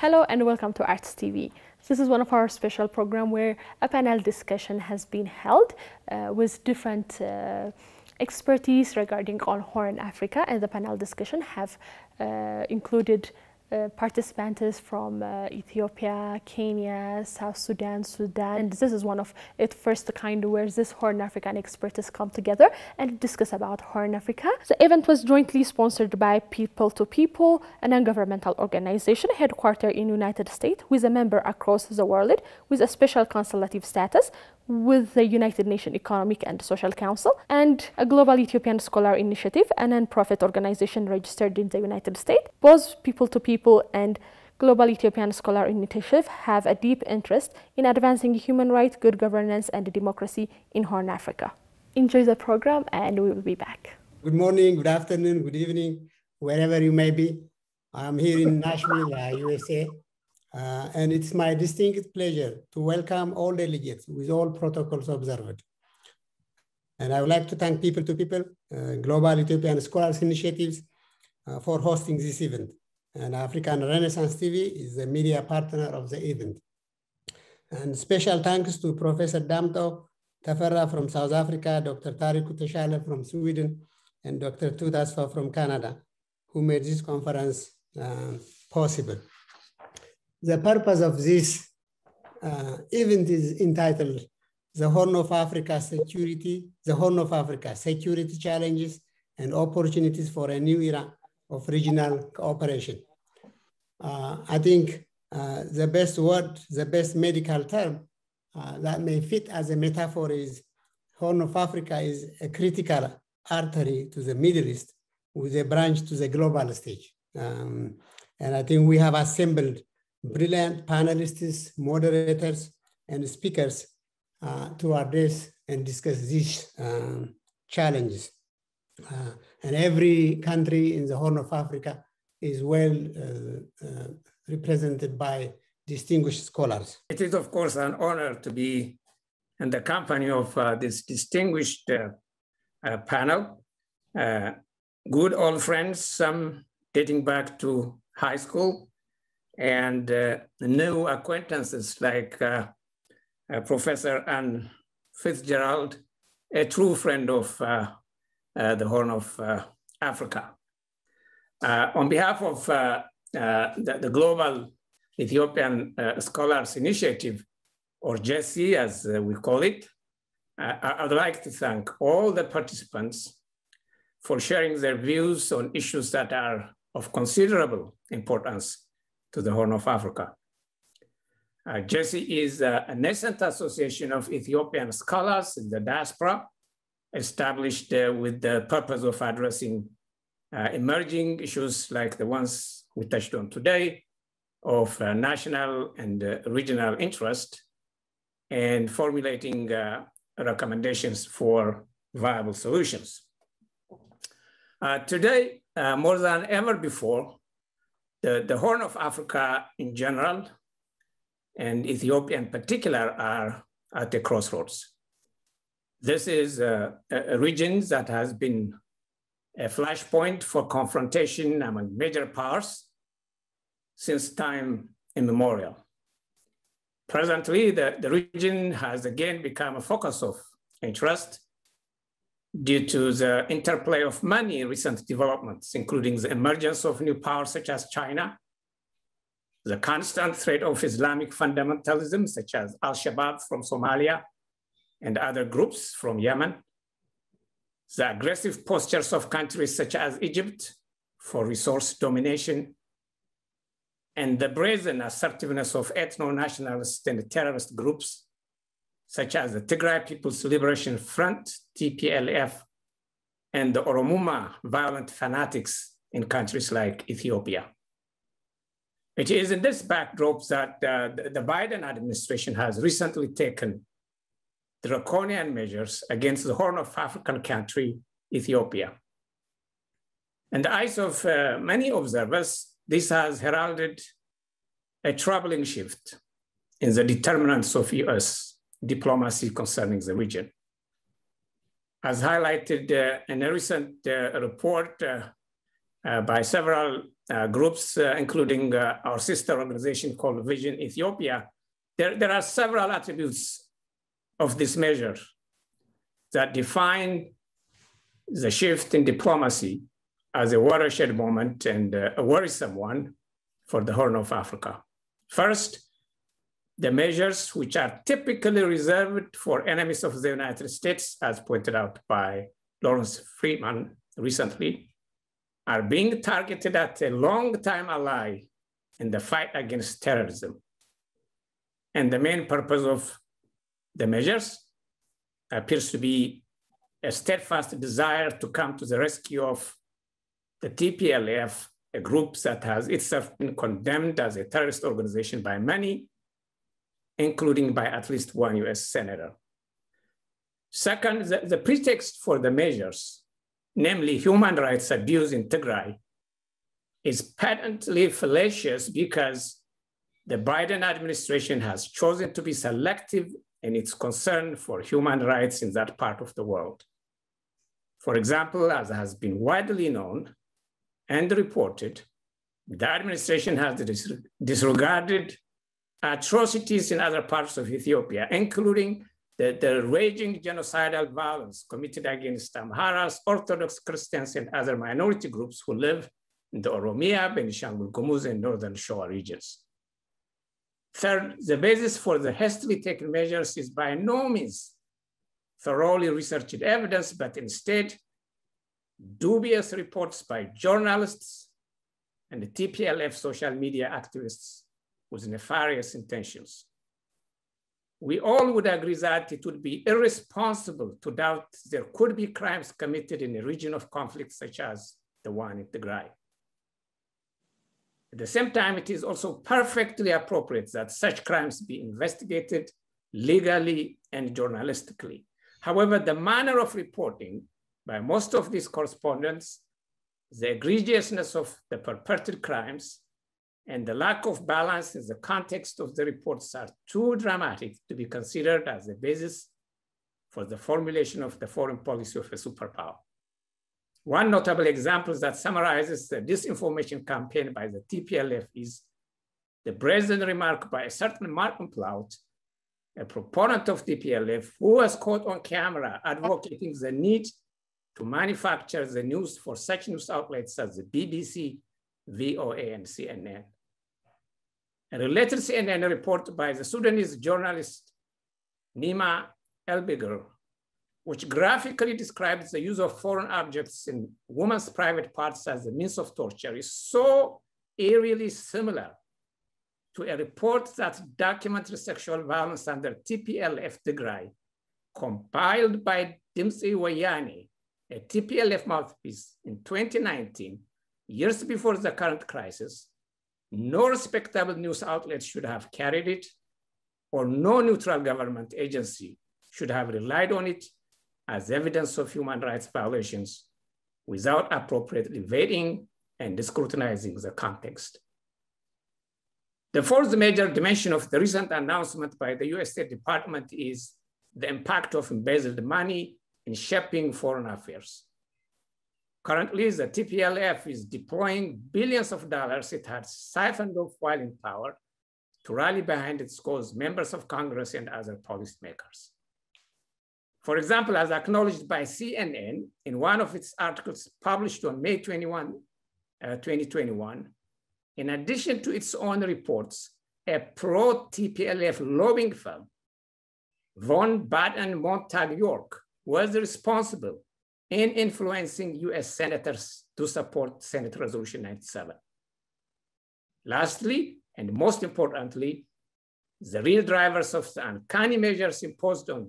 Hello and welcome to Arts TV. This is one of our special programs where a panel discussion has been held with different expertise regarding on Horn Africa, and the panel discussion have included participants from Ethiopia, Kenya, South Sudan, Sudan, and this is one of its first kind where this Horn African experts come together and discuss about Horn Africa. The event was jointly sponsored by People to People, a non-governmental organization headquartered in United States with a member across the world with a special consultative status with the United Nations Economic and Social Council, and a Global Ethiopian Scholar Initiative, a non-profit organization registered in the United States. Both People to People and Global Ethiopian Scholar Initiative have a deep interest in advancing human rights, good governance, and democracy in Horn Africa. Enjoy the program, and we will be back. Good morning, good afternoon, good evening, wherever you may be. I'm here in Nashville, USA. And it's my distinct pleasure to welcome all delegates with all protocols observed. And I would like to thank People to People, Global Ethiopian Scholars Initiatives for hosting this event. And African Renaissance TV is the media partner of the event. And special thanks to Professor Damto Taferra from South Africa, Dr. Tariq Uteshale from Sweden, and Dr. Tudasfa from Canada, who made this conference possible. The purpose of this event is entitled The Horn of Africa Security, the Horn of Africa Security Challenges and Opportunities for a New Era of Regional Cooperation. I think the best word, the best medical term that may fit as a metaphor is Horn of Africa is a critical artery to the Middle East with a branch to the global stage. And I think we have assembled brilliant panelists, moderators, and speakers to address and discuss these challenges. And every country in the Horn of Africa is well represented by distinguished scholars. It is, of course, an honor to be in the company of this distinguished panel. Good old friends, some dating back to high school, and new acquaintances like Professor Anne Fitzgerald, a true friend of the Horn of Africa. On behalf of the Global Ethiopian Scholars Initiative, or GESI as we call it, I would like to thank all the participants for sharing their views on issues that are of considerable importance to the Horn of Africa. GESI is a nascent association of Ethiopian scholars in the diaspora, established with the purpose of addressing emerging issues like the ones we touched on today of national and regional interest, and formulating recommendations for viable solutions. Today, more than ever before, the Horn of Africa in general and Ethiopia in particular are at a crossroads. This is a region that has been a flashpoint for confrontation among major powers since time immemorial. Presently, the region has again become a focus of interest due to the interplay of many recent developments, including the emergence of new powers such as China, the constant threat of Islamic fundamentalism, such as Al-Shabaab from Somalia and other groups from Yemen, the aggressive postures of countries such as Egypt for resource domination, and the brazen assertiveness of ethno-nationalist and terrorist groups such as the Tigray People's Liberation Front, TPLF, and the Oromuma violent fanatics in countries like Ethiopia. It is in this backdrop that the Biden administration has recently taken draconian measures against the Horn of African country, Ethiopia. In the eyes of many observers, this has heralded a troubling shift in the determinants of US diplomacy concerning the region. As highlighted in a recent report by several groups, including our sister organization called Vision Ethiopia, there are several attributes of this measure that define the shift in diplomacy as a watershed moment and a worrisome one for the Horn of Africa. First, the measures which are typically reserved for enemies of the United States, as pointed out by Lawrence Freeman recently, are being targeted at a long-time ally in the fight against terrorism. And the main purpose of the measures appears to be a steadfast desire to come to the rescue of the TPLF, a group that has itself been condemned as a terrorist organization by many, including by at least one US senator. Second, the pretext for the measures, namely human rights abuse in Tigray, is patently fallacious because the Biden administration has chosen to be selective in its concern for human rights in that part of the world. For example, as has been widely known and reported, the administration has disregarded atrocities in other parts of Ethiopia, including the raging genocidal violence committed against Amharas, Orthodox Christians, and other minority groups who live in the Oromia, Benishangul Gumuz, and Northern Shoa regions. Third, the basis for the hastily taken measures is by no means thoroughly researched evidence, but instead dubious reports by journalists and the TPLF social media activists with nefarious intentions. We all would agree that it would be irresponsible to doubt there could be crimes committed in a region of conflict such as the one in Tigray. At the same time, it is also perfectly appropriate that such crimes be investigated legally and journalistically. However, the manner of reporting by most of these correspondents, the egregiousness of the perpetrated crimes, and the lack of balance in the context of the reports are too dramatic to be considered as a basis for the formulation of the foreign policy of a superpower. One notable example that summarizes the disinformation campaign by the TPLF is the brazen remark by a certain Martin Plaut, a proponent of TPLF, who was caught on camera advocating the need to manufacture the news for such news outlets as the BBC, VOA, and CNN. A related CNN report by the Sudanese journalist Nima Elbiger, which graphically describes the use of foreign objects in women's private parts as a means of torture, is so eerily similar to a report that documented sexual violence under TPLF Tigray, compiled by Dimtsi Wayane, a TPLF mouthpiece in 2019, years before the current crisis. No respectable news outlet should have carried it, or no neutral government agency should have relied on it as evidence of human rights violations without appropriately vetting and scrutinizing the context. The fourth major dimension of the recent announcement by the US State Department is the impact of embezzled money in shaping foreign affairs. Currently, the TPLF is deploying billions of dollars it had siphoned off while in power to rally behind its cause members of Congress and other policymakers. For example, as acknowledged by CNN in one of its articles published on May 21, 2021, in addition to its own reports, a pro-TPLF lobbying firm, Von Baden Montag York, was responsible in influencing US senators to support Senate Resolution 97. Lastly, and most importantly, the real drivers of the uncanny measures imposed on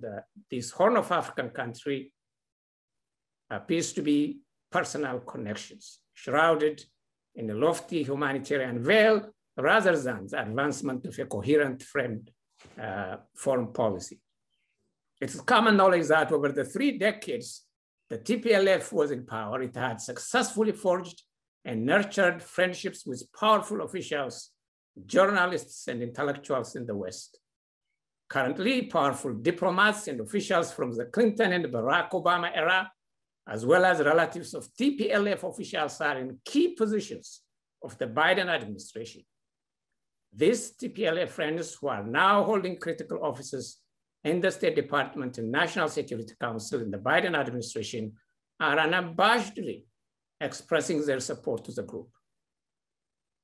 this Horn of African country appears to be personal connections, shrouded in a lofty humanitarian veil rather than the advancement of a coherent framed foreign policy. It's common knowledge that over the 3 decades the TPLF was in power, it had successfully forged and nurtured friendships with powerful officials, journalists, and intellectuals in the West. Currently, powerful diplomats and officials from the Clinton and Barack Obama era, as well as relatives of TPLF officials, are in key positions of the Biden administration. These TPLF friends who are now holding critical offices in the State Department and National Security Council in the Biden administration are unabashedly expressing their support to the group.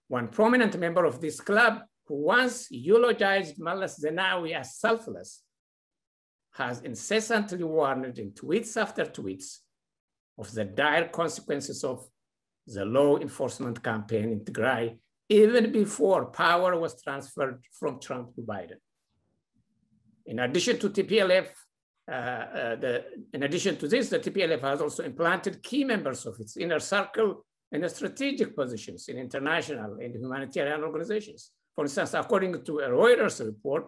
One prominent member of this club who once eulogized Mallas Zenawi as selfless has incessantly warned in tweets after tweets of the dire consequences of the law enforcement campaign in Tigray, even before power was transferred from Trump to Biden. In addition to TPLF, in addition to this, the TPLF has also implanted key members of its inner circle in strategic positions in international and humanitarian organizations. For instance, according to a Reuters report,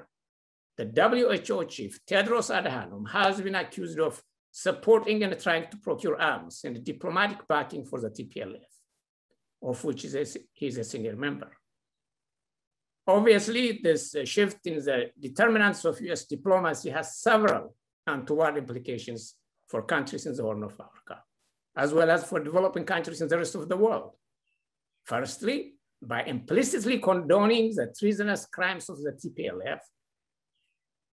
the WHO chief, Tedros Adhanom, has been accused of supporting and trying to procure arms and diplomatic backing for the TPLF, of which he is a senior member. Obviously, this shift in the determinants of US diplomacy has several untoward implications for countries in the Horn of Africa, as well as for developing countries in the rest of the world. Firstly, by implicitly condoning the treasonous crimes of the TPLF,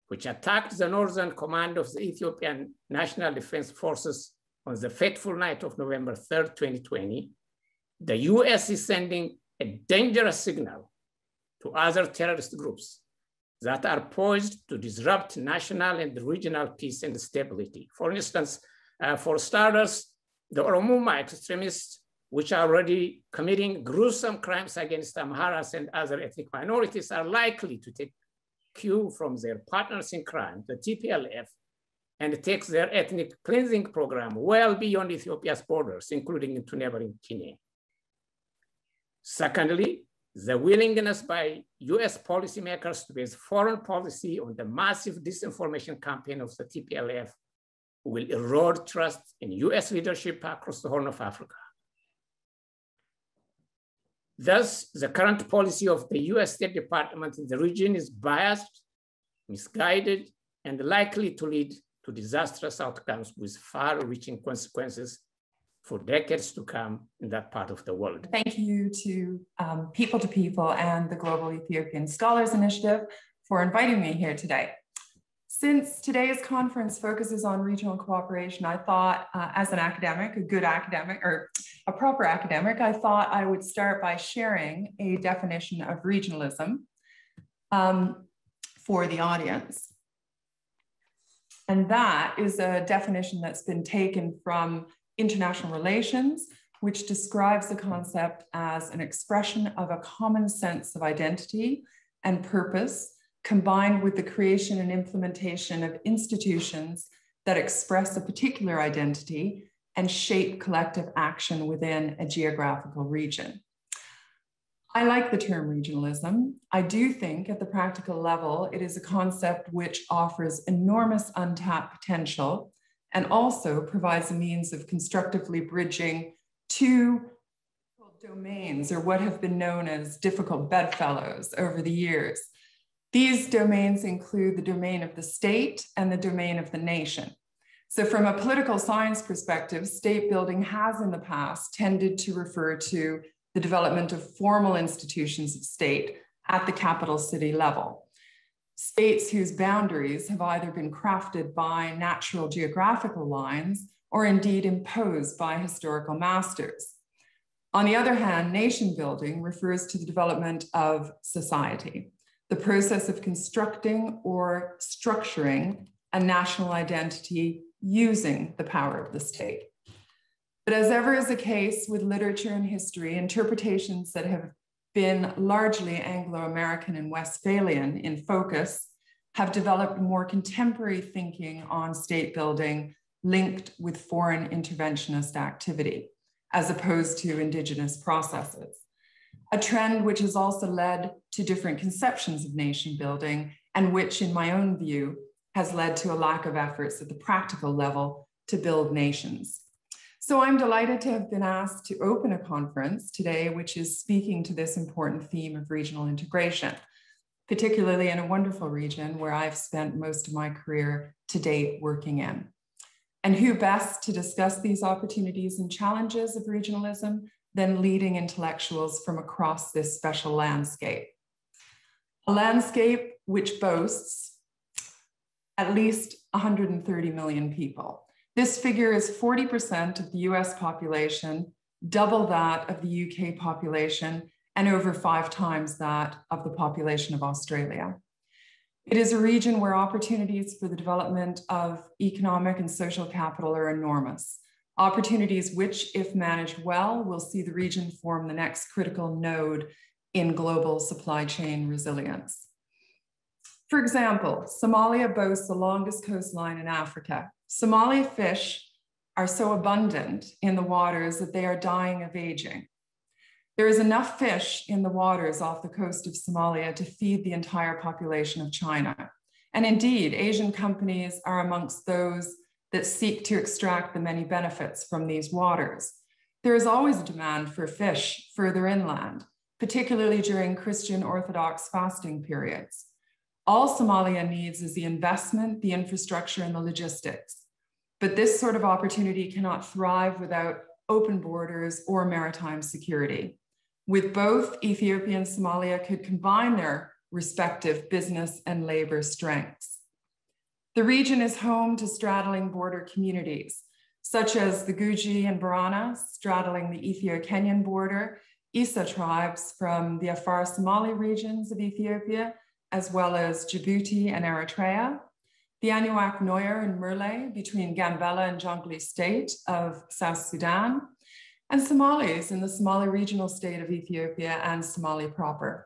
which attacked the Northern Command of the Ethiopian National Defense Forces on the fateful night of November 3rd, 2020, the US is sending a dangerous signal to other terrorist groups that are poised to disrupt national and regional peace and stability. For instance, for starters, the Oromuma extremists, which are already committing gruesome crimes against Amharas and other ethnic minorities, are likely to take cue from their partners in crime, the TPLF, and takes their ethnic cleansing program well beyond Ethiopia's borders, including into neighboring Kenya. Secondly, the willingness by US policymakers to base foreign policy on the massive disinformation campaign of the TPLF will erode trust in US leadership across the Horn of Africa. Thus, the current policy of the US State Department in the region is biased, misguided, and likely to lead to disastrous outcomes with far-reaching consequences for decades to come in that part of the world. Thank you to People to People and the Global Ethiopian Scholars Initiative for inviting me here today. Since today's conference focuses on regional cooperation, I thought as an academic, a good academic, or a proper academic, I thought I would start by sharing a definition of regionalism for the audience. And that is a definition that's been taken from international relations, which describes the concept as an expression of a common sense of identity and purpose, combined with the creation and implementation of institutions that express a particular identity and shape collective action within a geographical region. I like the term regionalism. I do think at the practical level, it is a concept which offers enormous untapped potential and also provides a means of constructively bridging two domains, or what have been known as difficult bedfellows over the years. These domains include the domain of the state and the domain of the nation. So from a political science perspective, state building has in the past tended to refer to the development of formal institutions of state at the capital city level. States whose boundaries have either been crafted by natural geographical lines or indeed imposed by historical masters. On the other hand, nation building refers to the development of society, the process of constructing or structuring a national identity using the power of the state. But as ever is the case with literature and history, interpretations that have been largely Anglo-American and Westphalian in focus have developed more contemporary thinking on state building linked with foreign interventionist activity, as opposed to indigenous processes. A trend which has also led to different conceptions of nation building, and which, in my own view, has led to a lack of efforts at the practical level to build nations. So I'm delighted to have been asked to open a conference today, which is speaking to this important theme of regional integration, particularly in a wonderful region where I've spent most of my career to date working in. And who best to discuss these opportunities and challenges of regionalism then leading intellectuals from across this special landscape. A landscape which boasts at least 130 million people. This figure is 40% of the US population, double that of the UK population, and over 5 times that of the population of Australia. It is a region where opportunities for the development of economic and social capital are enormous. Opportunities which, if managed well, will see the region form the next critical node in global supply chain resilience. For example, Somalia boasts the longest coastline in Africa. Somali fish are so abundant in the waters that they are dying of aging. There is enough fish in the waters off the coast of Somalia to feed the entire population of China. And indeed, Asian companies are amongst those that seek to extract the many benefits from these waters. There is always a demand for fish further inland, particularly during Christian Orthodox fasting periods. All Somalia needs is the investment, the infrastructure, and the logistics. But this sort of opportunity cannot thrive without open borders or maritime security. With both, Ethiopia and Somalia could combine their respective business and labor strengths. The region is home to straddling border communities, such as the Guji and Barana, straddling the Ethio-Kenyan border, Isa tribes from the Afar Somali regions of Ethiopia, as well as Djibouti and Eritrea, the Anuak Noyer and Merle between Gambela and Jonglei State of South Sudan, and Somalis in the Somali regional state of Ethiopia and Somali proper,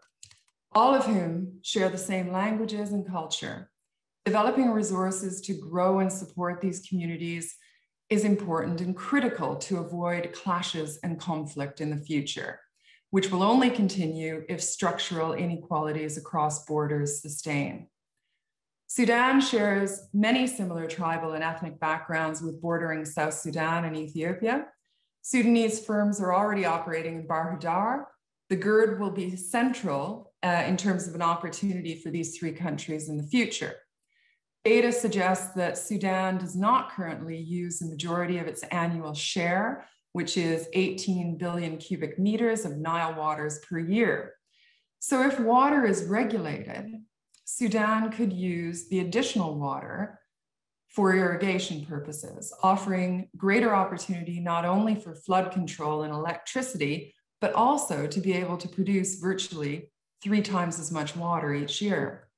all of whom share the same languages and culture. Developing resources to grow and support these communities is important and critical to avoid clashes and conflict in the future, which will only continue if structural inequalities across borders sustain. Sudan shares many similar tribal and ethnic backgrounds with bordering South Sudan and Ethiopia. Sudanese firms are already operating in Barhudar. The GERD will be central in terms of an opportunity for these 3 countries in the future. Data suggests that Sudan does not currently use the majority of its annual share, which is 18 billion cubic meters of Nile waters per year. So if water is regulated, Sudan could use the additional water for irrigation purposes, offering greater opportunity not only for flood control and electricity, but also to be able to produce virtually 3 times as much water each year.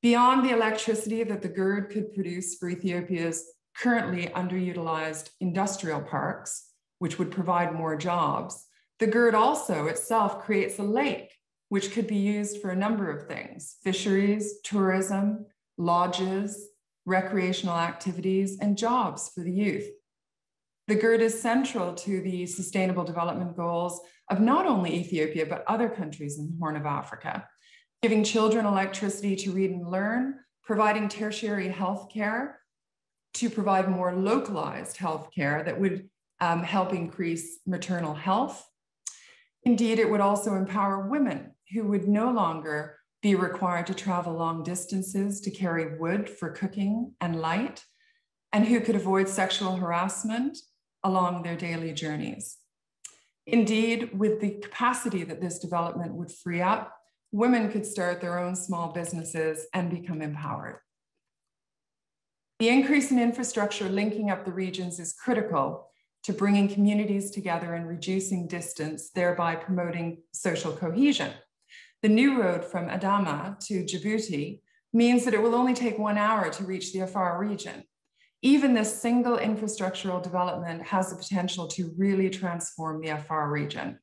Beyond the electricity that the GERD could produce for Ethiopia's currently underutilized industrial parks, which would provide more jobs, the GERD also itself creates a lake, which could be used for a number of things: fisheries, tourism, lodges, recreational activities, and jobs for the youth. The GERD is central to the Sustainable Development Goals of not only Ethiopia, but other countries in the Horn of Africa, giving children electricity to read and learn, providing tertiary health care to provide more localized health care that would help increase maternal health. Indeed, it would also empower women who would no longer be required to travel long distances to carry wood for cooking and light, and who could avoid sexual harassment along their daily journeys. Indeed, with the capacity that this development would free up, women could start their own small businesses and become empowered. The increase in infrastructure linking up the regions is critical to bringing communities together and reducing distance, thereby promoting social cohesion. The new road from Adama to Djibouti means that it will only take 1 hour to reach the Afar region. Even this single infrastructural development has the potential to really transform the Afar region.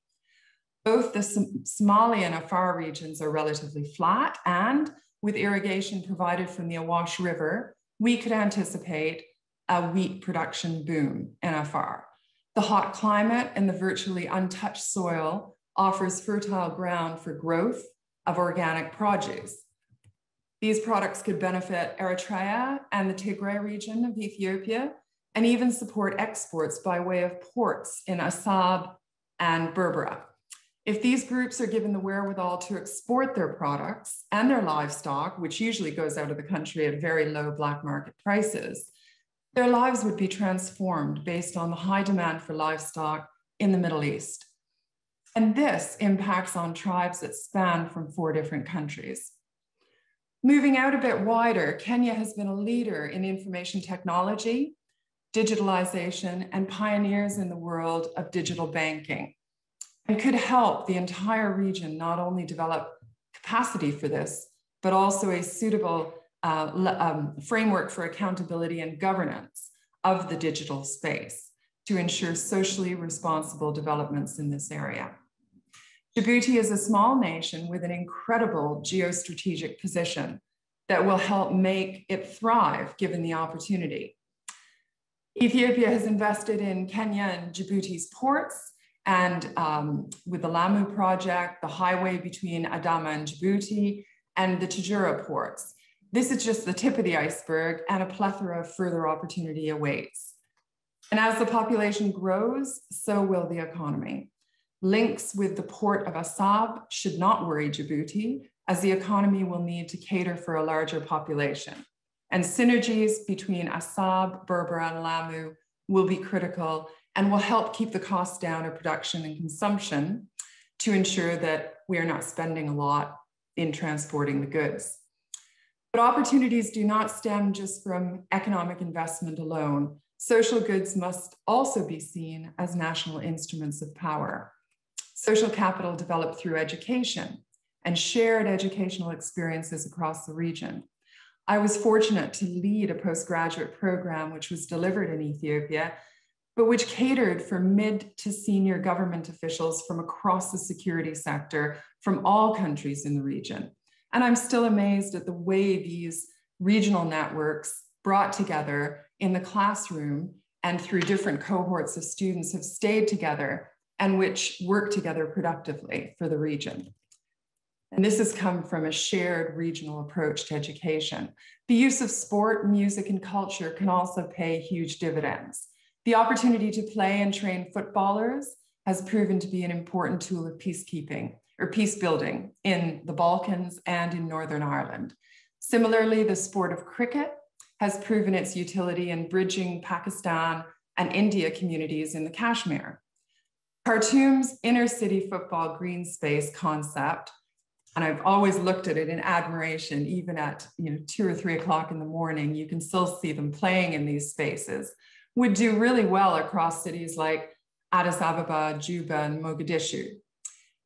Both the Somali and Afar regions are relatively flat, and with irrigation provided from the Awash River, we could anticipate a wheat production boom in Afar. The hot climate and the virtually untouched soil offers fertile ground for growth of organic produce. These products could benefit Eritrea and the Tigray region of Ethiopia, and even support exports by way of ports in Assab and Berbera. If these groups are given the wherewithal to export their products and their livestock, which usually goes out of the country at very low black market prices, their lives would be transformed based on the high demand for livestock in the Middle East. And this impacts on tribes that span from 4 different countries. Moving out a bit wider, Kenya has been a leader in information technology, digitalization, and pioneers in the world of digital banking, and could help the entire region not only develop capacity for this, but also a suitable framework for accountability and governance of the digital space to ensure socially responsible developments in this area. Djibouti is a small nation with an incredible geostrategic position that will help make it thrive given the opportunity. Ethiopia has invested in Kenya and Djibouti's ports, and with the Lamu project, the highway between Adama and Djibouti, and the Tajura ports. This is just the tip of the iceberg, and a plethora of further opportunity awaits. And as the population grows, so will the economy. Links with the port of Assab should not worry Djibouti, as the economy will need to cater for a larger population. And synergies between Assab, Berbera, and Lamu will be critical and will help keep the costs down of production and consumption to ensure that we are not spending a lot in transporting the goods. But opportunities do not stem just from economic investment alone. Social goods must also be seen as national instruments of power. Social capital developed through education and shared educational experiences across the region. I was fortunate to lead a postgraduate program which was delivered in Ethiopia, but which catered for mid to senior government officials from across the security sector from all countries in the region. And I'm still amazed at the way these regional networks brought together in the classroom and through different cohorts of students have stayed together and which work together productively for the region. And this has come from a shared regional approach to education. The use of sport, music, and culture can also pay huge dividends. The opportunity to play and train footballers has proven to be an important tool of peacekeeping or peace building in the Balkans and in Northern Ireland. Similarly, the sport of cricket has proven its utility in bridging Pakistan and India communities in the Kashmir. Khartoum's inner city football green space concept, and I've always looked at it in admiration, even at 2 or 3 o'clock in the morning, you can still see them playing in these spaces, would do really well across cities like Addis Ababa, Juba, and Mogadishu.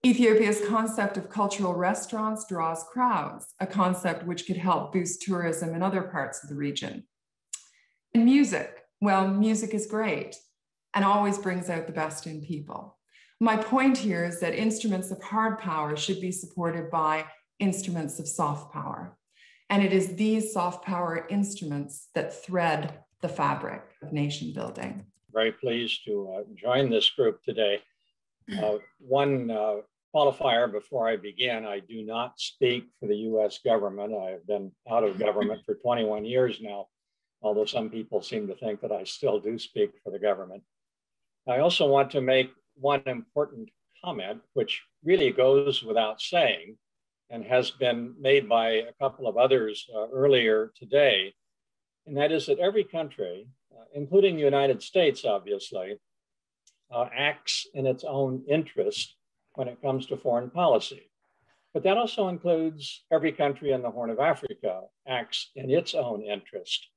Ethiopia's concept of cultural restaurants draws crowds, a concept which could help boost tourism in other parts of the region. And music, well, music is great and always brings out the best in people. My point here is that instruments of hard power should be supported by instruments of soft power. And it is these soft power instruments that thread the fabric of nation building. Very pleased to join this group today. One qualifier before I begin, I do not speak for the US government. I have been out of government for 21 years now, although some people seem to think that I still do speak for the government. I also want to make one important comment, which really goes without saying and has been made by a couple of others earlier today, and that is that every country, including the United States, obviously, acts in its own interest when it comes to foreign policy. But that also includes every country in the Horn of Africa acts in its own interest.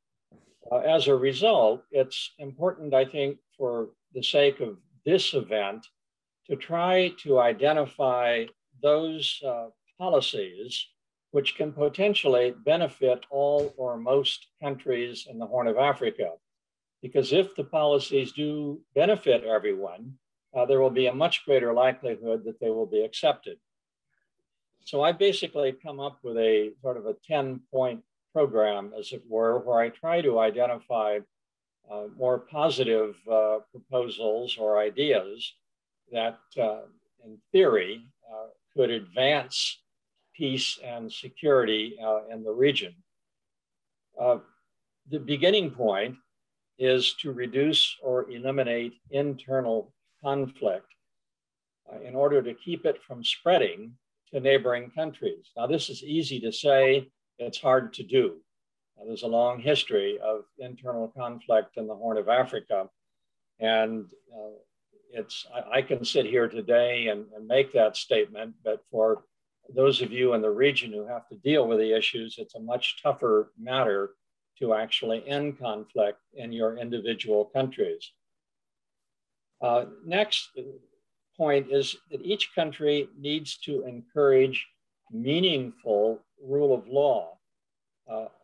As a result, it's important, I think, for the sake of this event, to try to identify those policies which can potentially benefit all or most countries in the Horn of Africa. Because if the policies do benefit everyone, there will be a much greater likelihood that they will be accepted. So I basically come up with a sort of a 10-point program, as it were, where I try to identify more positive proposals or ideas that, in theory, could advance peace and security in the region. The beginning point is to reduce or eliminate internal conflict in order to keep it from spreading to neighboring countries. Now, this is easy to say, it's hard to do. There's a long history of internal conflict in the Horn of Africa, and I can sit here today and make that statement, but for those of you in the region who have to deal with the issues, it's a much tougher matter to actually end conflict in your individual countries. Next point is that each country needs to encourage meaningful rule of law.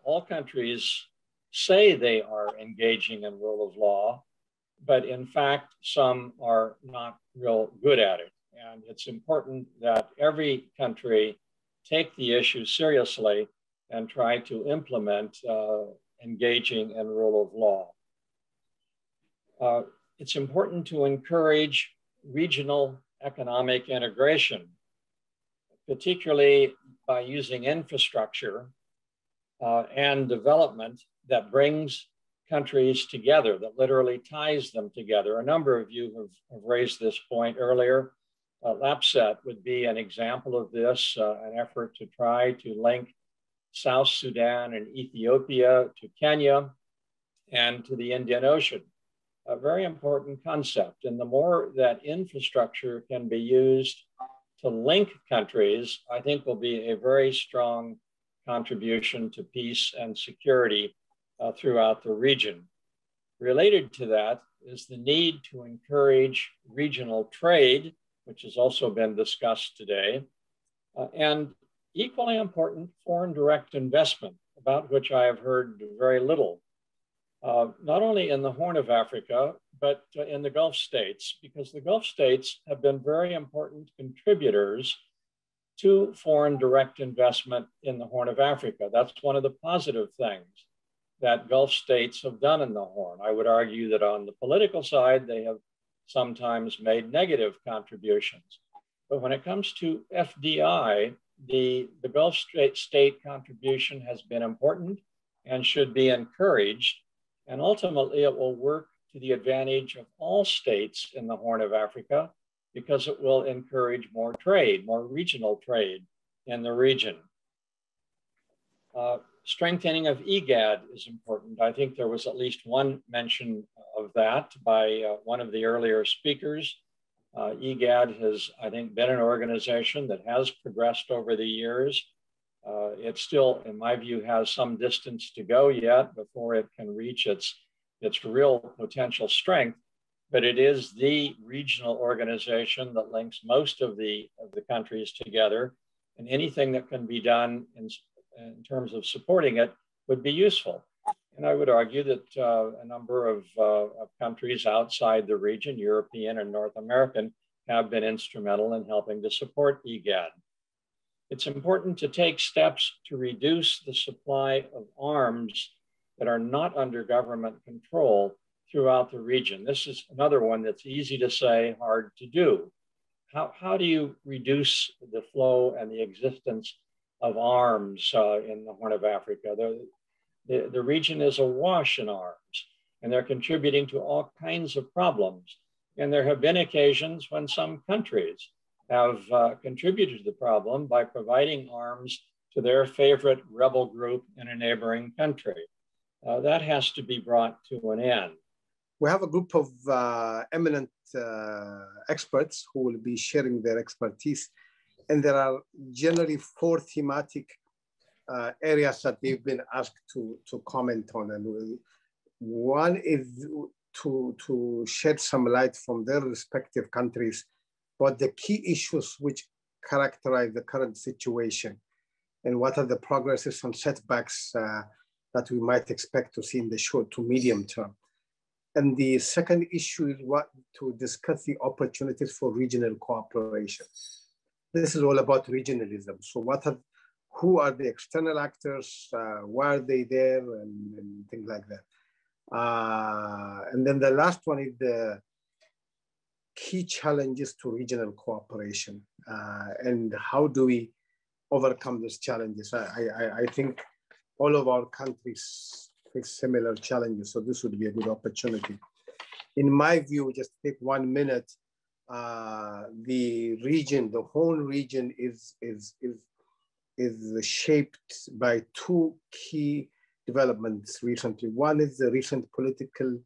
All countries say they are engaging in rule of law, but in fact, some are not real good at it. And it's important that every country take the issue seriously and try to implement engaging in rule of law. It's important to encourage regional economic integration, particularly by using infrastructure and development that brings countries together, that literally ties them together. A number of you have raised this point earlier. LAPSET would be an example of this, an effort to try to link South Sudan and Ethiopia to Kenya and to the Indian Ocean. A very important concept. And the more that infrastructure can be used to link countries, I think will be a very strong contribution to peace and security throughout the region. Related to that is the need to encourage regional trade, which has also been discussed today, and equally important, foreign direct investment, about which I have heard very little, not only in the Horn of Africa, but in the Gulf states, because the Gulf states have been very important contributors to foreign direct investment in the Horn of Africa. That's one of the positive things that Gulf states have done in the Horn. I would argue that on the political side, they have sometimes made negative contributions. But when it comes to FDI, the Gulf state contribution has been important and should be encouraged. And ultimately, it will work to the advantage of all states in the Horn of Africa because it will encourage more trade, more regional trade in the region. Strengthening of IGAD is important. I think there was at least one mention of that by one of the earlier speakers. IGAD has, I think, been an organization that has progressed over the years. It still, in my view, has some distance to go yet before it can reach its real potential strength, but it is the regional organization that links most of the countries together, and anything that can be done in terms of supporting it would be useful. And I would argue that a number of countries outside the region, European and North American, have been instrumental in helping to support IGAD. It's important to take steps to reduce the supply of arms that are not under government control throughout the region. This is another one that's easy to say, hard to do. How do you reduce the flow and the existence of arms in the Horn of Africa? The region is awash in arms, and they're contributing to all kinds of problems. And there have been occasions when some countries have contributed to the problem by providing arms to their favorite rebel group in a neighboring country. That has to be brought to an end. We have a group of eminent experts who will be sharing their expertise. And there are generally 4 thematic areas that they've been asked to comment on. And one is to shed some light from their respective countries about the key issues which characterize the current situation and what are the progresses and setbacks that we might expect to see in the short to medium term. And the second issue is to discuss the opportunities for regional cooperation. This is all about regionalism. So who are the external actors? Why are they there? And things like that. And then the last one is the key challenges to regional cooperation. And how do we overcome these challenges? I think all of our countries face similar challenges. So this would be a good opportunity. In my view, just take 1 minute, the region, the whole region is shaped by 2 key developments recently. One is the recent political,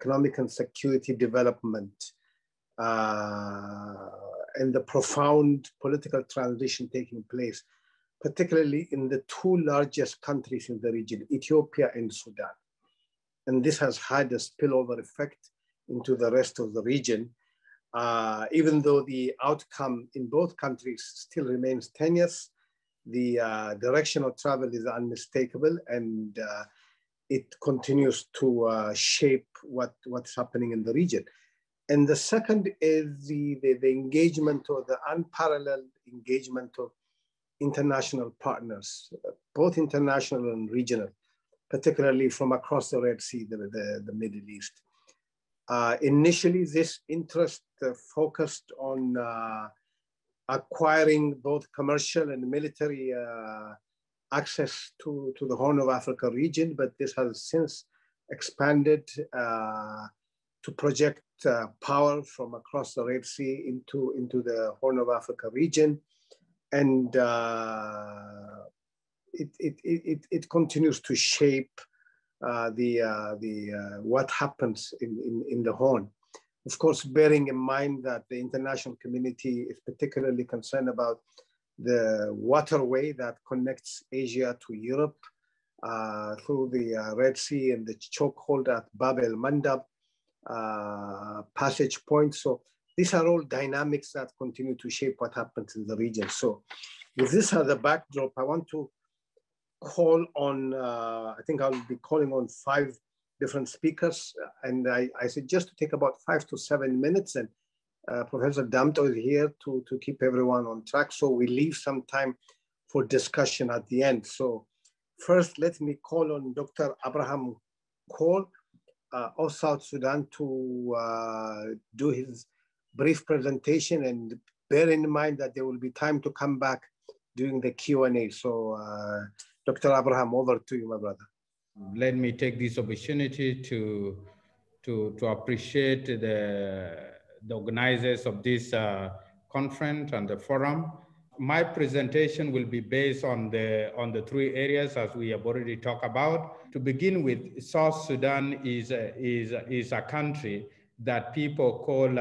economic, and security development and the profound political transition taking place, particularly in the two largest countries in the region, Ethiopia and Sudan. And this has had a spillover effect into the rest of the region, even though the outcome in both countries still remains tenuous. The direction of travel is unmistakable, and it continues to shape what's happening in the region. And the second is the engagement, or the unparalleled engagement of international partners, both international and regional, particularly from across the Red Sea, the Middle East. Initially, this interest focused on acquiring both commercial and military access to the Horn of Africa region, but this has since expanded to project power from across the Red Sea into the Horn of Africa region. And it continues to shape what happens in the Horn. Of course, bearing in mind that the international community is particularly concerned about the waterway that connects Asia to Europe through the Red Sea and the chokehold at Bab el-Mandab passage point. So these are all dynamics that continue to shape what happens in the region. So with this as a backdrop, I want to call on, I think I'll be calling on 5 different speakers, and I suggest to take about 5 to 7 minutes, and Professor Damto is here to keep everyone on track, so we leave some time for discussion at the end. So first, let me call on Dr. Abraham Cole of South Sudan to do his brief presentation, and bear in mind that there will be time to come back during the Q&A. So Dr. Abraham, over to you, my brother. Let me take this opportunity to appreciate the organizers of this conference and the forum. My presentation will be based on the 3 areas as we have already talked about. To begin with, South Sudan is a country that people call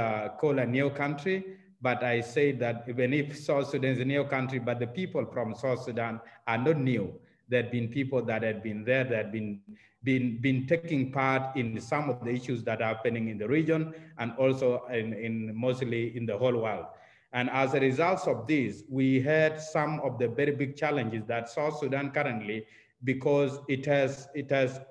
a new country, but I say that even if South Sudan is a new country, but the people from South Sudan are not new. There have been people that had been there, that had been taking part in some of the issues that are happening in the region, and also in mostly in the whole world. And as a result of this, we had some of the very big challenges that South Sudan currently, because it has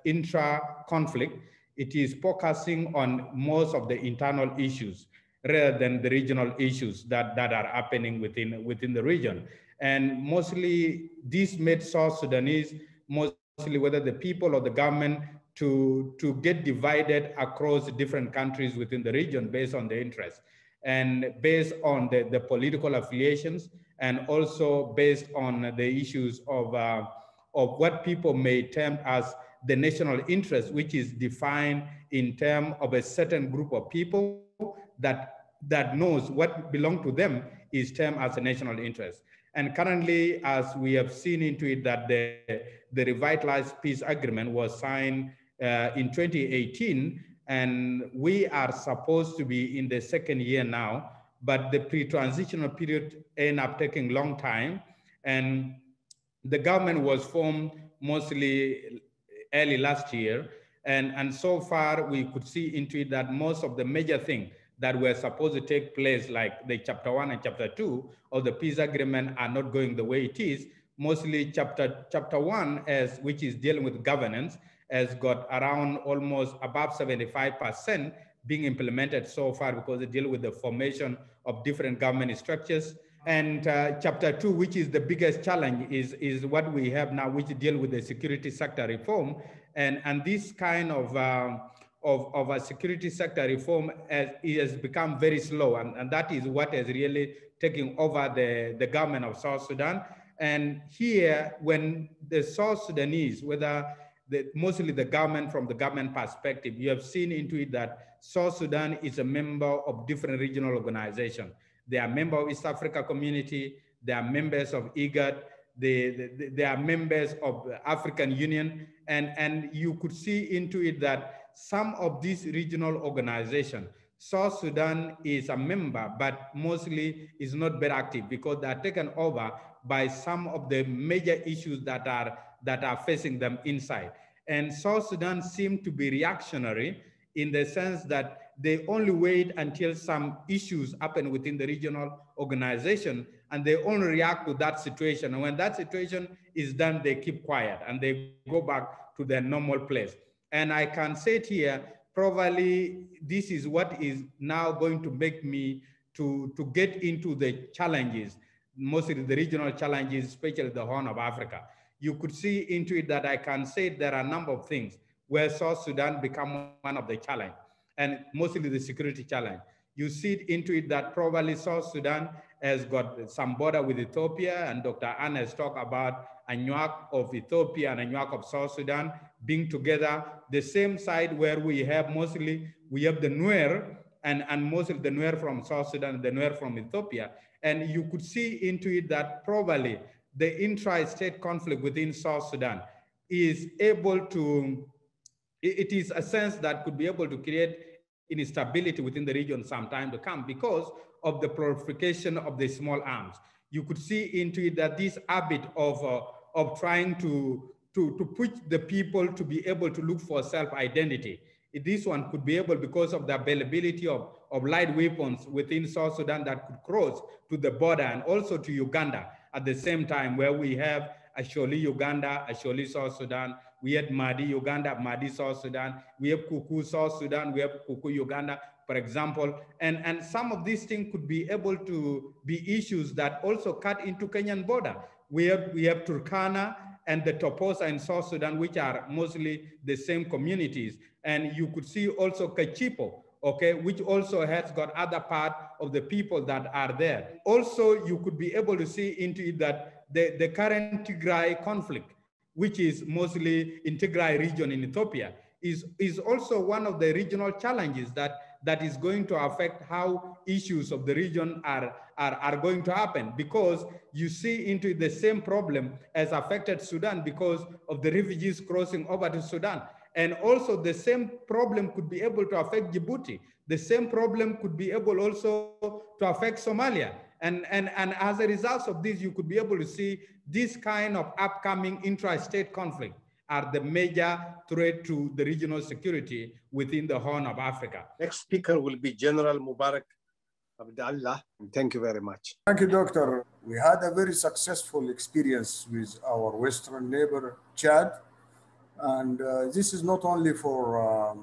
intra-conflict, it is focusing on most of the internal issues rather than the regional issues that are happening within the region. And mostly this made South Sudanese, mostly whether the people or the government, to get divided across different countries within the region based on the interests and based on the political affiliations, and also based on the issues of what people may term as the national interest, which is defined in terms of a certain group of people that knows what belongs to them is termed as a national interest. And currently, as we have seen into it, that the revitalized peace agreement was signed in 2018, and we are supposed to be in the 2nd year now, but the pre-transitional period ended up taking a long time. And the government was formed mostly early last year. And so far, we could see into it that most of the major things that were supposed to take place, like the chapter 1 and chapter 2 of the peace agreement, are not going the way it is. Mostly chapter 1, which is dealing with governance, has got around almost above 75% being implemented so far, because they deal with the formation of different government structures. And chapter 2, which is the biggest challenge, is what we have now, which deal with the security sector reform. And this kind of a security sector reform has become very slow, and that is what is really taking over the government of South Sudan. And here, when the South Sudanese, mostly the government, from the government perspective, you have seen into it that South Sudan is a member of different regional organizations. They are members of East Africa Community, they are members of IGAD, they are members of the African Union, and you could see into it that some of these regional organizations, South Sudan is a member, but mostly is not very active because they are taken over by some of the major issues that are facing them inside. And South Sudan seemed to be reactionary in the sense that they only wait until some issues happen within the regional organization, and they only react to that situation. And when that situation is done, they keep quiet and they go back to their normal place. And I can say it here, probably this is what is now going to make me to get into the challenges, mostly the regional challenges, especially the Horn of Africa. You could see into it that I can say there are a number of things where South Sudan become one of the challenge, and mostly the security challenge. You see it into it that probably South Sudan has got some border with Ethiopia, and Dr. Anna has talked about Anuak of Ethiopia and Anuak of South Sudan being together, the same side where we have the Nuer, and mostly the Nuer from South Sudan, the Nuer from Ethiopia. And you could see into it that probably the intra-state conflict within South Sudan is able to, it is a sense that could be able to create instability within the region some time to come because of the proliferation of the small arms. You could see into it that this habit of trying to push the people to be able to look for self-identity, this one could be able, because of the availability of light weapons within South Sudan that could cross to the border and also to Uganda at the same time, where we have Asholi Uganda, Asholi South Sudan, we have Mahdi Uganda, Mahdi South Sudan, we have Kuku South Sudan, we have Kuku Uganda, for example. And some of these things could be able to be issues that also cut into Kenyan border. We have Turkana and the Toposa in South Sudan, which are mostly the same communities. And you could see also Kachipo, okay, which also has got other part of the people that are there. Also, you could be able to see into it that the current Tigray conflict, which is mostly in Tigray region in Ethiopia, is also one of the regional challenges that is going to affect how issues of the region are going to happen, because you see into the same problem as affected Sudan because of the refugees crossing over to Sudan. And also the same problem could be able to affect Djibouti. The same problem could be able also to affect Somalia. And as a result of this, you could be able to see this kind of upcoming intra-state conflict are the major threat to the regional security within the Horn of Africa. Next speaker will be General Mubarak Abd Allah. Thank you very much. Thank you, Doctor. We had a very successful experience with our Western neighbor, Chad. And this is not only for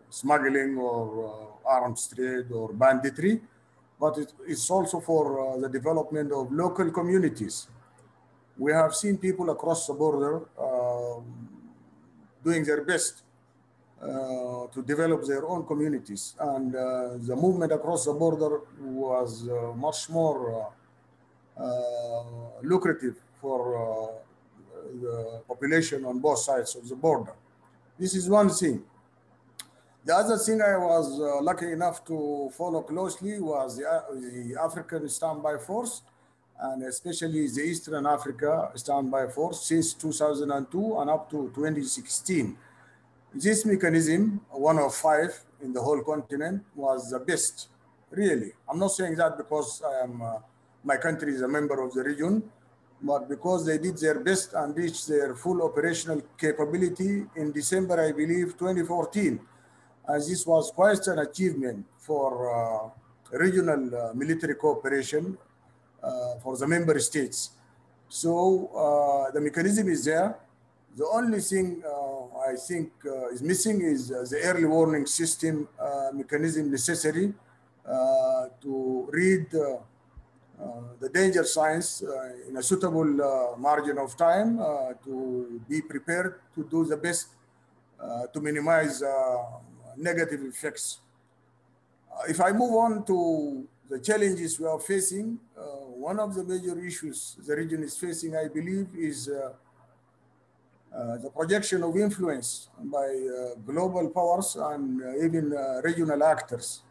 smuggling or arms trade or banditry, but it's also for the development of local communities. We have seen people across the border doing their best to develop their own communities. And the movement across the border was much more lucrative for the population on both sides of the border. This is one thing. The other thing I was lucky enough to follow closely was the African Standby Force, and especially the Eastern Africa Standby Force since 2002 and up to 2016. This mechanism, one of 5 in the whole continent, was the best, really. I'm not saying that because my country is a member of the region, but because they did their best and reached their full operational capability in December, I believe, 2014. As this was quite an achievement for regional military cooperation for the member states. So the mechanism is there. The only thing I think is missing is the early warning system mechanism necessary to read the danger signs in a suitable margin of time to be prepared to do the best to minimize negative effects. If I move on to the challenges we are facing, one of the major issues the region is facing, I believe, is the projection of influence by global powers and even regional actors.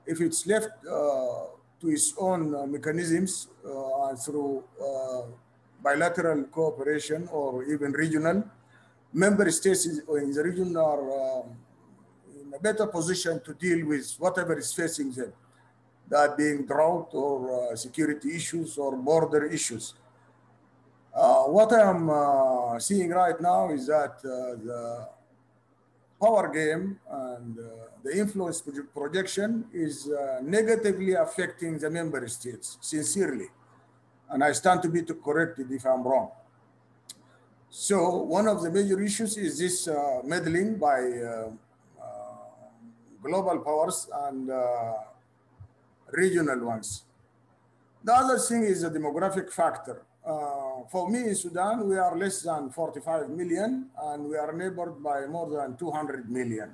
If it's left to its own mechanisms through bilateral cooperation or even regional, member states in the region are in a better position to deal with whatever is facing them, that being drought or security issues or border issues. What I'm seeing right now is that the power game and the influence projection is negatively affecting the member states, sincerely. And I stand to be corrected if I'm wrong. So one of the major issues is this meddling by global powers and regional ones. The other thing is the demographic factor. For me in Sudan, we are less than 45 million and we are neighbored by more than 200 million.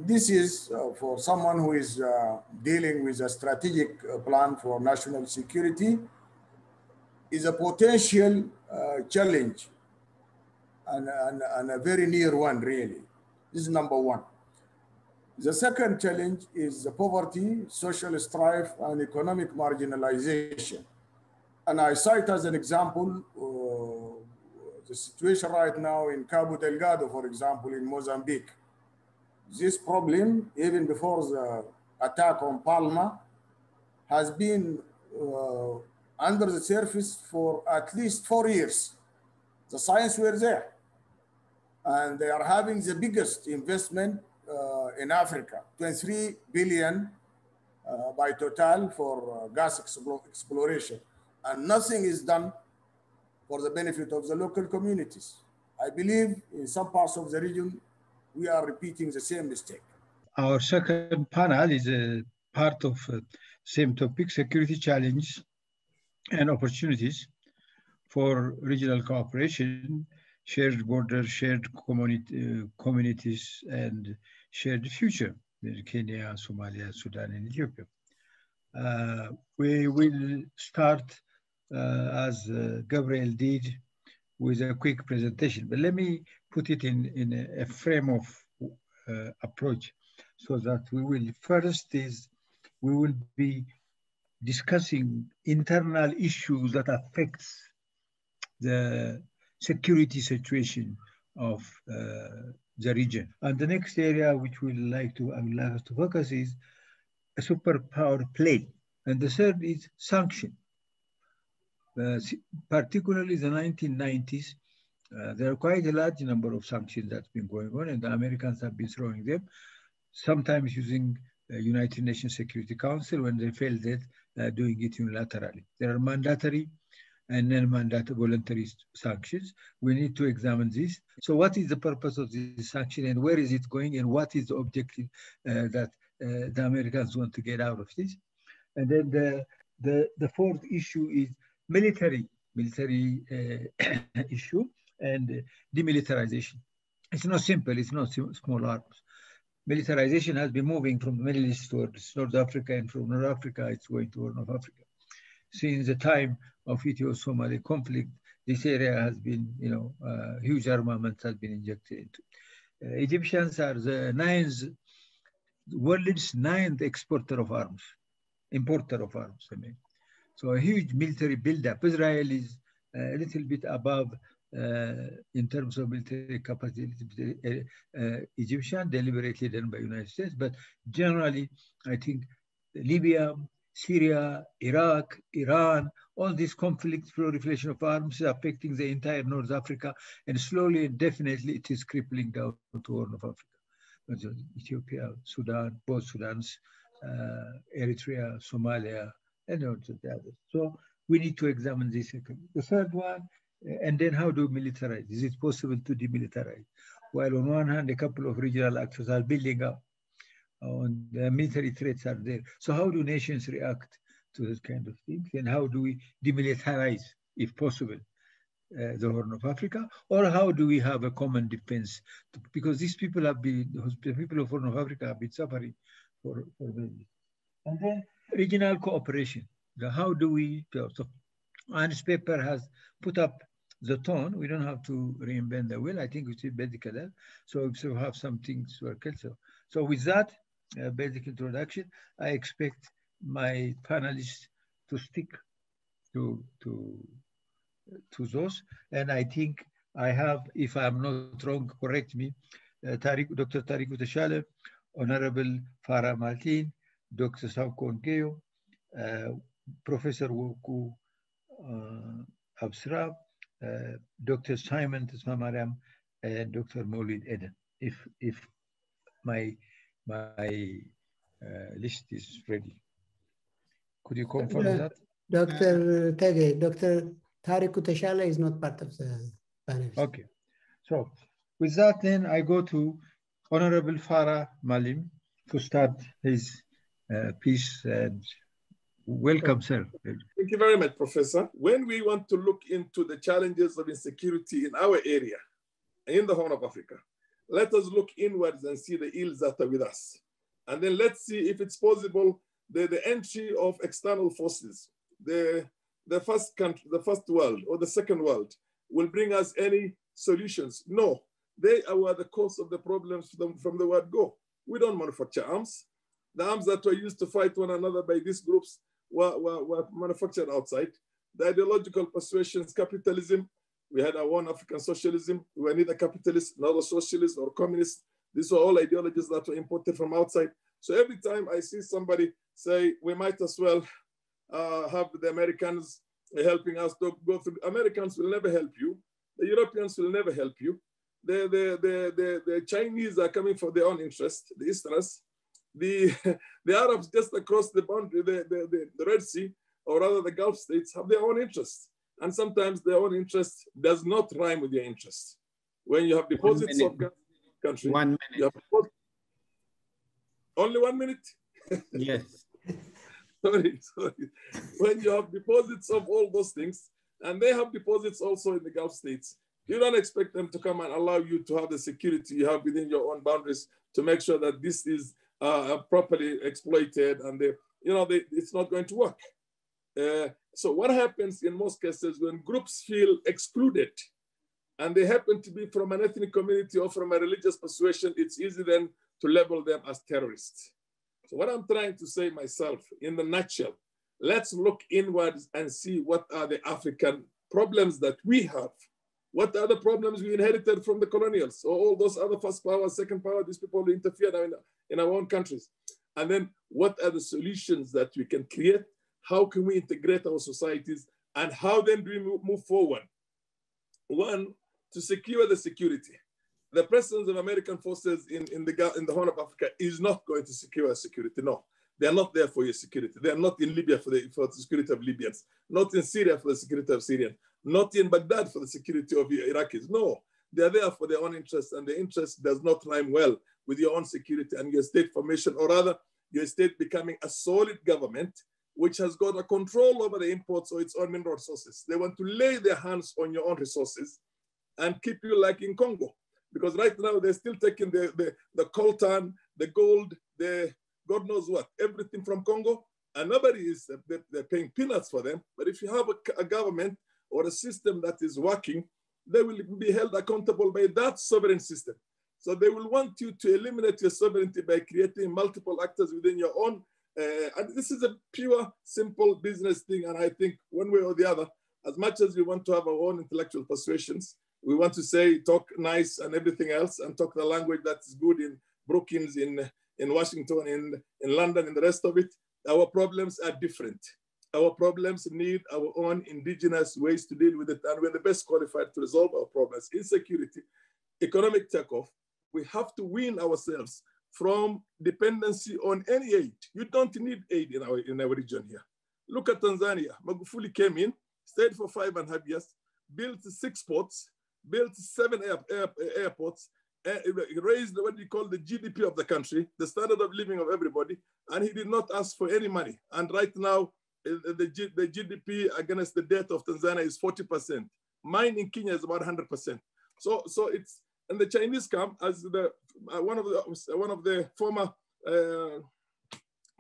This is for someone who is dealing with a strategic plan for national security is a potential challenge and a very near one, really. This is number one. The second challenge is the poverty, social strife, and economic marginalization. And I cite as an example the situation right now in Cabo Delgado, for example, in Mozambique. This problem, even before the attack on Palma, has been under the surface for at least 4 years. The signs were there. And they are having the biggest investment in Africa, 23 billion by Total for gas exploration. And nothing is done for the benefit of the local communities. I believe in some parts of the region, we are repeating the same mistake. Our second panel is a part of same topic, security challenges and opportunities for regional cooperation, shared borders, shared communities, and shared future in Kenya, Somalia, Sudan, and Ethiopia. We will start as Gabriel did with a quick presentation, but let me put it in a frame of approach so that we will be discussing internal issues that affects the security situation of the region. And the next area which I would like us to focus is a superpower play. And the third is sanction. Particularly the 1990s, there are quite a large number of sanctions that's been going on, and the Americans have been throwing them, sometimes using United Nations Security Council. When they failed that, doing it unilaterally. There are mandatory and non-mandatory voluntary sanctions. We need to examine this. So what is the purpose of this sanction and where is it going and what is the objective that the Americans want to get out of this? And then the fourth issue is military issue and demilitarization. It's not simple, it's not small arms. Militarization has been moving from the Middle East towards North Africa, and from North Africa, it's going to North Africa. Since the time of Ethio-Somali conflict, this area has been, huge armaments has been injected into. Egyptians are the world's ninth exporter of arms, importer of arms, I mean. So a huge military buildup. Israel is a little bit above in terms of military capacity, Egyptian, deliberately done by the United States, but generally, I think Libya, Syria, Iraq, Iran, all these conflicts, proliferation of arms is affecting the entire North Africa, and slowly and definitely it is crippling down to Horn of Africa. Ethiopia, Sudan, both Sudans, Eritrea, Somalia, and also the others. So we need to examine this. The third one, and then how do we militarize? Is it possible to demilitarize? While on one hand, a couple of regional actors are building up, and the military threats are there. So how do nations react to this kind of things? And how do we demilitarize, if possible, the Horn of Africa? Or how do we have a common defense? Because these people have been, the people of Horn of Africa have been suffering for many years. And then regional cooperation. How do we, so Anne's paper has put up the tone. We don't have to reinvent the wheel. I think it's basically that. So we have some things to work out. So with that basic introduction, I expect my panelists to stick to those. And I think I have, if I'm not wrong, correct me, Dr. Tariku Teshale, Honorable Farah Martin, Dr. Samkon Geo, Professor Woku Absra, Dr. Simon Tismamaram, and Dr. Maulid Eden. If my list is ready. Could you confirm that? Dr. Tege, Dr. Tariku Teshale is not part of the panel. Okay. So with that, then I go to Honorable Farah Malim to start his piece. And welcome, sir. Thank you very much, Professor. When we want to look into the challenges of insecurity in our area, in the Horn of Africa, let us look inwards and see the ills that are with us. And then let's see if it's possible the entry of external forces, the first country, the first world or the second world will bring us any solutions. No, they are the cause of the problems from the word go. We don't manufacture arms. The arms that were used to fight one another by these groups were manufactured outside. The ideological persuasions, capitalism, we had our own African socialism. We were neither capitalist, nor socialist or communist. These were all ideologies that were imported from outside. So every time I see somebody say, we might as well have the Americans helping us to go through, Americans will never help you. The Europeans will never help you. The Chinese are coming for their own interest, the Easterners. The Arabs just across the boundary, the Red Sea, or rather the Gulf states, have their own interests. And sometimes their own interest does not rhyme with your interest. When you have deposits of country, 1 minute. You have only 1 minute? Yes. sorry. When you have deposits of all those things, and they have deposits also in the Gulf states, you don't expect them to come and allow you to have the security you have within your own boundaries to make sure that this is properly exploited, and it's not going to work. So what happens in most cases when groups feel excluded and they happen to be from an ethnic community or from a religious persuasion, it's easy then to label them as terrorists. So what I'm trying to say myself in the nutshell, let's look inwards and see what are the African problems that we have. What are the problems we inherited from the colonials or all those other first power, second power, these people who interfered in our own countries? And then what are the solutions that we can create? How can we integrate our societies? And how then do we move forward? One, to secure the security. The presence of American forces in the Horn of Africa is not going to secure security, no. They are not there for your security. They are not in Libya for the security of Libyans, not in Syria for the security of Syrians, not in Baghdad for the security of Iraqis. No, they are there for their own interests, and the interest does not rhyme well with your own security and your state formation, or rather, your state becoming a solid government which has got a control over the imports of its own mineral resources. They want to lay their hands on your own resources and keep you like in Congo. Because right now they're still taking the coltan, the gold, the God knows what, everything from Congo, and nobody is, they're paying peanuts for them. But if you have a government or a system that is working, they will be held accountable by that sovereign system. So they will want you to eliminate your sovereignty by creating multiple actors within your own. And this is a pure, simple business thing. And I think one way or the other, as much as we want to have our own intellectual persuasions, we want to say, talk nice and everything else, and talk the language that is good in Brookings, in Washington, in London, and the rest of it. Our problems are different. Our problems need our own indigenous ways to deal with it. And we're the best qualified to resolve our problems. Insecurity, economic takeoff, we have to wean ourselves from dependency on any aid. You don't need aid in our region here. Look at Tanzania. Magufuli came in, stayed for 5.5 years, built 6 ports, built 7 airports, raised what we call the GDP of the country, the standard of living of everybody, and he did not ask for any money. And right now, the GDP against the debt of Tanzania is 40%. Mine in Kenya is about 100%. So it's, and the Chinese come as one of the former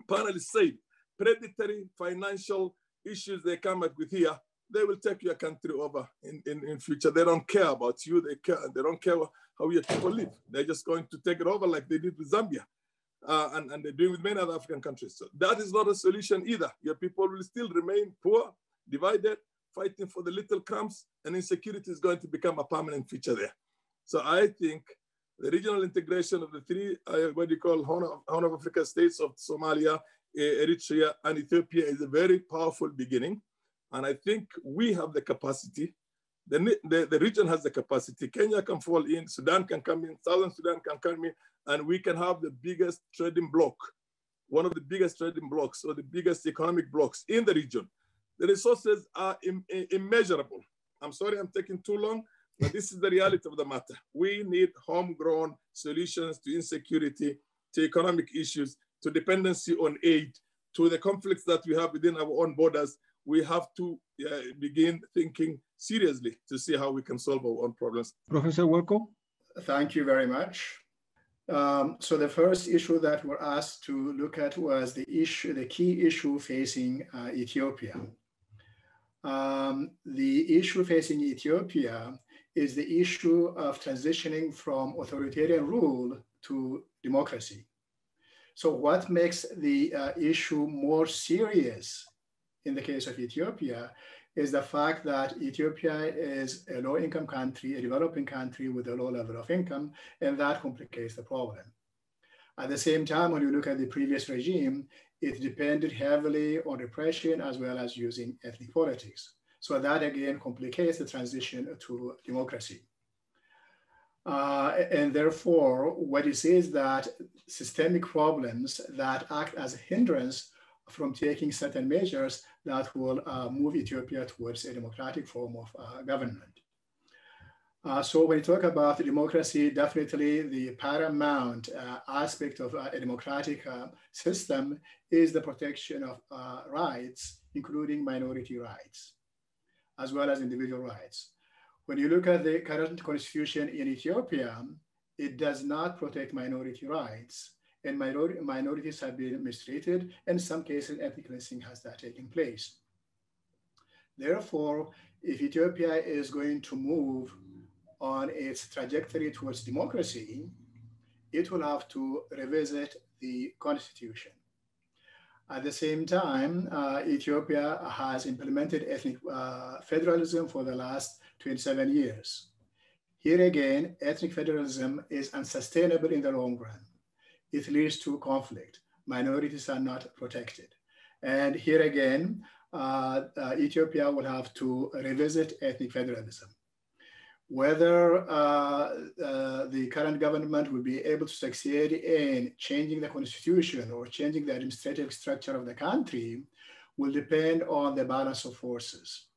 panelists said, predatory financial issues they come up with here, they will take your country over in future. They don't care about you. They don't care how your people live. They're just going to take it over like they did with Zambia. And they're doing with many other African countries. So that is not a solution either. Your people will still remain poor, divided, fighting for the little crumbs, and insecurity is going to become a permanent feature there. So I think The regional integration of the three, Horn of Africa states of Somalia, Eritrea, and Ethiopia is a very powerful beginning. And I think we have the capacity. The region has the capacity. Kenya can fall in, Sudan can come in, Southern Sudan can come in, and we can have the biggest trading bloc, one of the biggest trading blocks or the biggest economic blocks in the region. The resources are immeasurable. I'm sorry I'm taking too long, but this is the reality of the matter. We need homegrown solutions to insecurity, to economic issues, to dependency on aid, to the conflicts that we have within our own borders. We have to begin thinking seriously to see how we can solve our own problems. Professor Welko? Thank you very much. So the first issue that we're asked to look at was the key issue facing Ethiopia. The issue facing Ethiopia is the issue of transitioning from authoritarian rule to democracy. So what makes the issue more serious in the case of Ethiopia is the fact that Ethiopia is a low-income country, a developing country with a low level of income, and that complicates the problem. At the same time, when you look at the previous regime, it depended heavily on repression as well as using ethnic politics. So that again complicates the transition to democracy. And therefore, what it says that systemic problems that act as a hindrance from taking certain measures that will move Ethiopia towards a democratic form of government. So when you talk about democracy, definitely the paramount aspect of a democratic system is the protection of rights, including minority rights, as well as individual rights. When you look at the current constitution in Ethiopia, it does not protect minority rights, and minorities have been mistreated. In some cases, ethnic cleansing has taken place. Therefore, if Ethiopia is going to move on its trajectory towards democracy, it will have to revisit the constitution. At the same time, Ethiopia has implemented ethnic federalism for the last 27 years. Here again, ethnic federalism is unsustainable in the long run. It leads to conflict. Minorities are not protected. And here again, Ethiopia will have to revisit ethnic federalism. Whether the current government will be able to succeed in changing the constitution or changing the administrative structure of the country will depend on the balance of forces.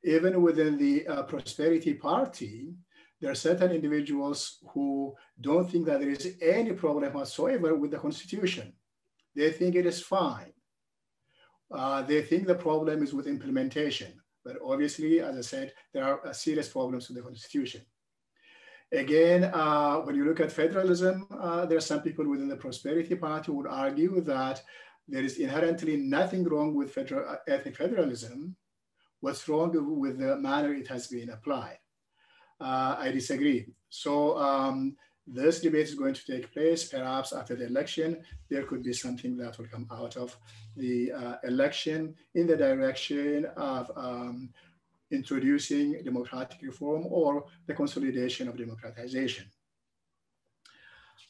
Even within the Prosperity Party, there are certain individuals who don't think that there is any problem whatsoever with the constitution. They think it is fine. They think the problem is with implementation. But obviously, as I said, there are serious problems with the constitution. Again, when you look at federalism, there are some people within the Prosperity Party who would argue that there is inherently nothing wrong with ethnic federalism. What's wrong with the manner it has been applied? I disagree. So this debate is going to take place. Perhaps after the election, there could be something that will come out of the election in the direction of introducing democratic reform or the consolidation of democratization.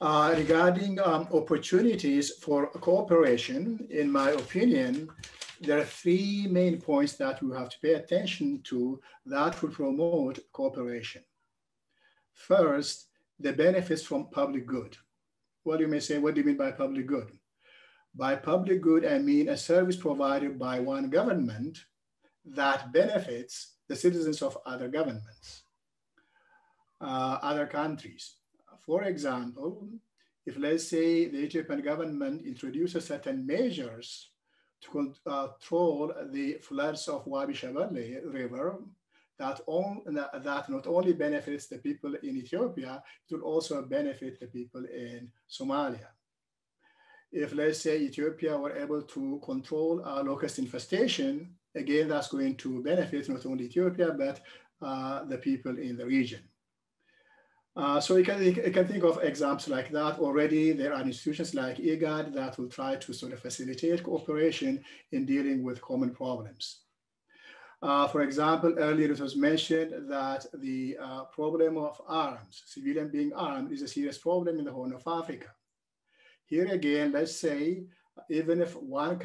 Regarding opportunities for cooperation, in my opinion, there are three main points that we have to pay attention to that will promote cooperation. First, the benefits from public good. Well, you may say, what do you mean by public good? By public good, I mean a service provided by one government that benefits the citizens of other governments, other countries. For example, if let's say the Ethiopian government introduces certain measures to control the floods of Wabi Shabelle River, that not only benefits the people in Ethiopia, it will also benefit the people in Somalia. If let's say Ethiopia were able to control locust infestation, again, that's going to benefit not only Ethiopia, but the people in the region. So you can think of examples like that. Already there are institutions like IGAD that will try to sort of facilitate cooperation in dealing with common problems. For example, earlier it was mentioned that the problem of arms, civilian being armed, is a serious problem in the Horn of Africa. Here again, let's say, even if one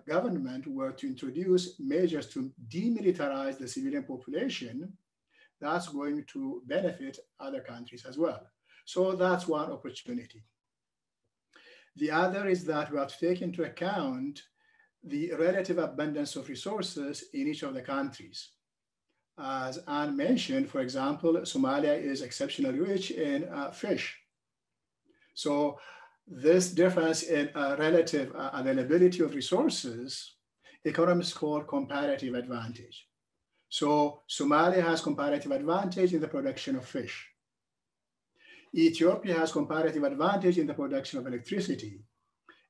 government were to introduce measures to demilitarize the civilian population, that's going to benefit other countries as well. So that's one opportunity. The other is that we have to take into account the relative abundance of resources in each of the countries. As Anne mentioned, for example, Somalia is exceptionally rich in fish. So this difference in relative availability of resources, economists call comparative advantage. So Somalia has comparative advantage in the production of fish. Ethiopia has comparative advantage in the production of electricity.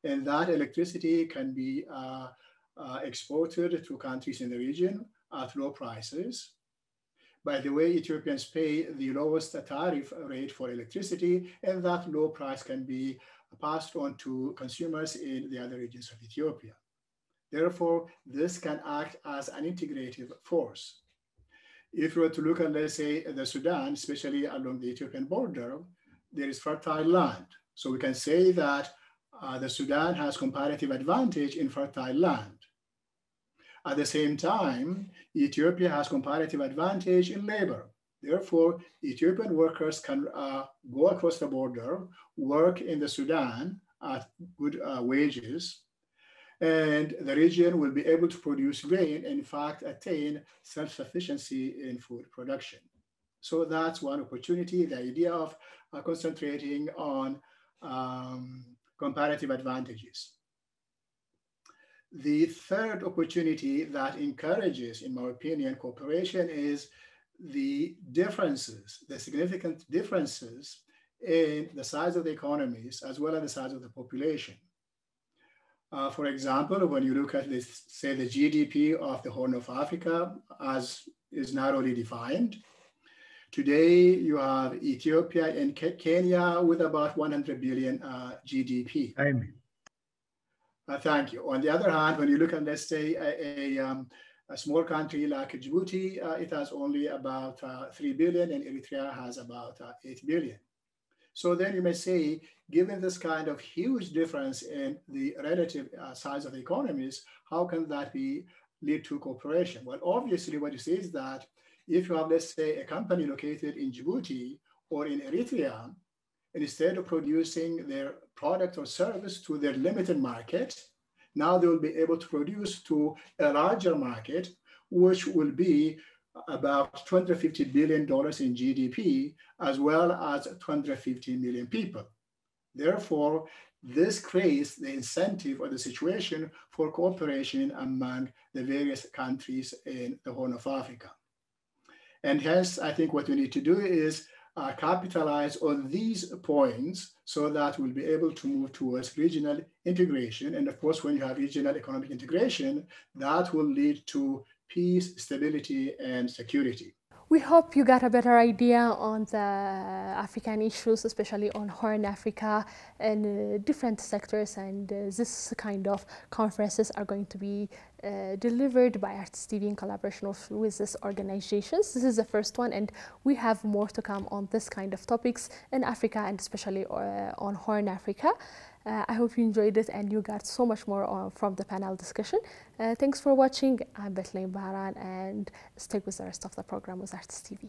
And that electricity can be exported to countries in the region at low prices. By the way, Ethiopians pay the lowest tariff rate for electricity, and that low price can be passed on to consumers in the other regions of Ethiopia. Therefore, this can act as an integrative force. If we were to look at, let's say, the Sudan, especially along the Ethiopian border, there is fertile land. So we can say that the Sudan has comparative advantage in fertile land. At the same time, Ethiopia has comparative advantage in labor. Therefore, Ethiopian workers can go across the border, work in the Sudan at good wages, and the region will be able to produce grain and in fact attain self-sufficiency in food production. So that's one opportunity, the idea of concentrating on comparative advantages. The third opportunity that encourages, in my opinion, cooperation is the differences, the significant differences in the size of the economies as well as the size of the population. For example, when you look at this, say the GDP of the Horn of Africa as is narrowly defined, today you have Ethiopia and Kenya with about 100 billion GDP. Thank you. On the other hand, when you look at, let's say, a small country like Djibouti, it has only about 3 billion and Eritrea has about 8 billion. So then you may say, given this kind of huge difference in the relative size of the economies, how can that lead to cooperation? Well, obviously what you say is that if you have, let's say, a company located in Djibouti or in Eritrea, and instead of producing their product or service to their limited market, now they will be able to produce to a larger market, which will be about $250 billion in GDP, as well as 250 million people. Therefore, this creates the incentive or the situation for cooperation among the various countries in the Horn of Africa. And hence, I think what we need to do is capitalize on these points so that we'll be able to move towards regional integration. And of course, when you have regional economic integration, that will lead to peace, stability, and security. We hope you got a better idea on the African issues, especially on Horn Africa and different sectors. And this kind of conferences are going to be delivered by Arts TV in collaboration with these organizations. This is the first one, and we have more to come on this kind of topics in Africa and especially on Horn Africa. I hope you enjoyed it and you got so much more from the panel discussion. Thanks for watching. I'm Bethelhem Bahran, and stay with the rest of the program with Arts TV.